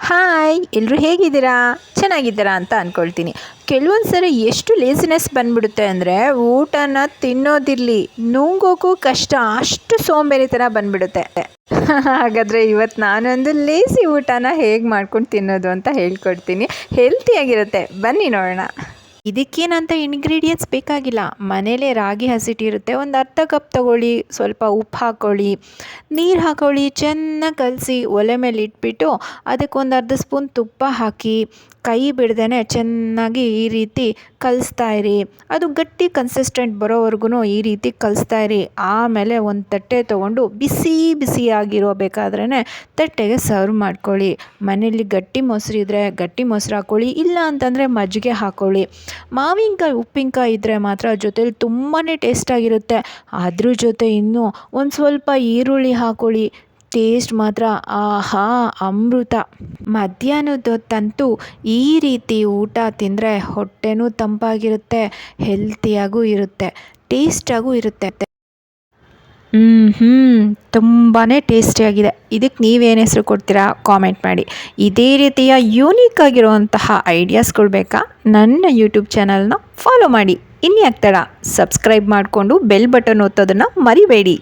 Hi, ಎಲ್ಲರೂ ಹೇಗಿದ್ದೀರಾ? ಚೆನ್ನಾಗಿದ್ದೀರಾ ಅಂತ ಅಂದ್ಕೊಳ್ತೀನಿ. ಕೆಲವೊಂದು ಸರಿ ಎಷ್ಟು ಲೇಸಿನೆಸ್ ಬಂದ್ಬಿಡುತ್ತೆ ಅಂದರೆ ಊಟನ ತಿನ್ನೋದಿರಲಿ ನುಂಗೋಕ್ಕೂ ಕಷ್ಟ, ಅಷ್ಟು ಸೋಂಬೇರಿತನ ಬಂದ್ಬಿಡುತ್ತೆ. ಹಾಗಾದರೆ ಇವತ್ತು ನಾನೊಂದು ಲೇಸಿ ಊಟನ ಹೇಗೆ ಮಾಡ್ಕೊಂಡು ತಿನ್ನೋದು ಅಂತ ಹೇಳ್ಕೊಡ್ತೀನಿ. ಹೆಲ್ತಿಯಾಗಿರುತ್ತೆ, ಬನ್ನಿ ನೋಡೋಣ. ಇದಕ್ಕೇನಂತ ಇಂಗ್ರೀಡಿಯೆಂಟ್ಸ್ ಬೇಕಾಗಿಲ್ಲ. ಮನೇಲೇ ರಾಗಿ ಹಸಿಟ್ಟಿರುತ್ತೆ, ಒಂದು ಅರ್ಧ ಕಪ್ ತೊಗೊಳ್ಳಿ, ಸ್ವಲ್ಪ ಉಪ್ಪು ಹಾಕ್ಕೊಳ್ಳಿ, ನೀರು ಹಾಕ್ಕೊಳ್ಳಿ, ಚೆನ್ನಾಗಿ ಕಲಸಿ ಒಲೆ ಮೇಲೆ ಇಟ್ಬಿಟ್ಟು ಅದಕ್ಕೊಂದು ಅರ್ಧ ಸ್ಪೂನ್ ತುಪ್ಪ ಹಾಕಿ ಕೈ ಬಿಡ್ದೇ ಚೆನ್ನಾಗಿ ಈ ರೀತಿ ಕಲಿಸ್ತಾ ಇರಿ. ಅದು ಗಟ್ಟಿ ಕನ್ಸಿಸ್ಟೆಂಟ್ ಬರೋವರೆಗೂ ಈ ರೀತಿ ಕಲಿಸ್ತಾ ಇರಿ. ಆಮೇಲೆ ಒಂದು ತಟ್ಟೆ ತೊಗೊಂಡು ಬಿಸಿ ಬಿಸಿಯಾಗಿರೋ ಬೇಕಾದ್ರೇ ತಟ್ಟೆಗೆ ಸರ್ವ್ ಮಾಡ್ಕೊಳ್ಳಿ. ಮನೇಲಿ ಗಟ್ಟಿ ಮೊಸರು ಇದ್ದರೆ ಗಟ್ಟಿ ಮೊಸರು ಹಾಕ್ಕೊಳ್ಳಿ, ಇಲ್ಲ ಅಂತಂದರೆ ಮಜ್ಜಿಗೆ ಹಾಕ್ಕೊಳ್ಳಿ. ಮಾವಿನಕಾಯಿ ಉಪ್ಪಿನಕಾಯಿ ಇದ್ದರೆ ಮಾತ್ರ ಜೊತೇಲಿ ತುಂಬಾ ಟೇಸ್ಟಾಗಿರುತ್ತೆ. ಅದ್ರ ಜೊತೆ ಇನ್ನೂ ಒಂದು ಸ್ವಲ್ಪ ಈರುಳ್ಳಿ ಹಾಕ್ಕೊಳ್ಳಿ. ಟೇಸ್ಟ್ ಮಾತ್ರ ಆಹಾ ಅಮೃತ. ಮಧ್ಯಾಹ್ನದ ಹೊತ್ತಂತೂ ಈ ರೀತಿ ಊಟ ತಿಂದರೆ ಹೊಟ್ಟೆನೂ ತಂಪಾಗಿರುತ್ತೆ, ಹೆಲ್ತಿಯಾಗೂ ಇರುತ್ತೆ, ಟೇಸ್ಟಾಗೂ ಇರುತ್ತೆ. ತುಂಬಾ ಟೇಸ್ಟಿಯಾಗಿದೆ. ಇದಕ್ಕೆ ನೀವೇನು ಹೆಸರು ಕೊಡ್ತೀರಾ ಕಾಮೆಂಟ್ ಮಾಡಿ. ಇದೇ ರೀತಿಯ ಯೂನಿಕ್ ಆಗಿರುವಂತಹ ಐಡಿಯಾಸ್ಗಳು ಬೇಕಾ? ನನ್ನ ಯೂಟ್ಯೂಬ್ ಚಾನಲ್ನ ಫಾಲೋ ಮಾಡಿ. ಇನ್ಯಾಕೆ ತಡ, ಸಬ್ಸ್ಕ್ರೈಬ್ ಮಾಡಿಕೊಂಡು ಬೆಲ್ ಬಟನ್ ಒತ್ತೋದನ್ನು ಮರಿಬೇಡಿ.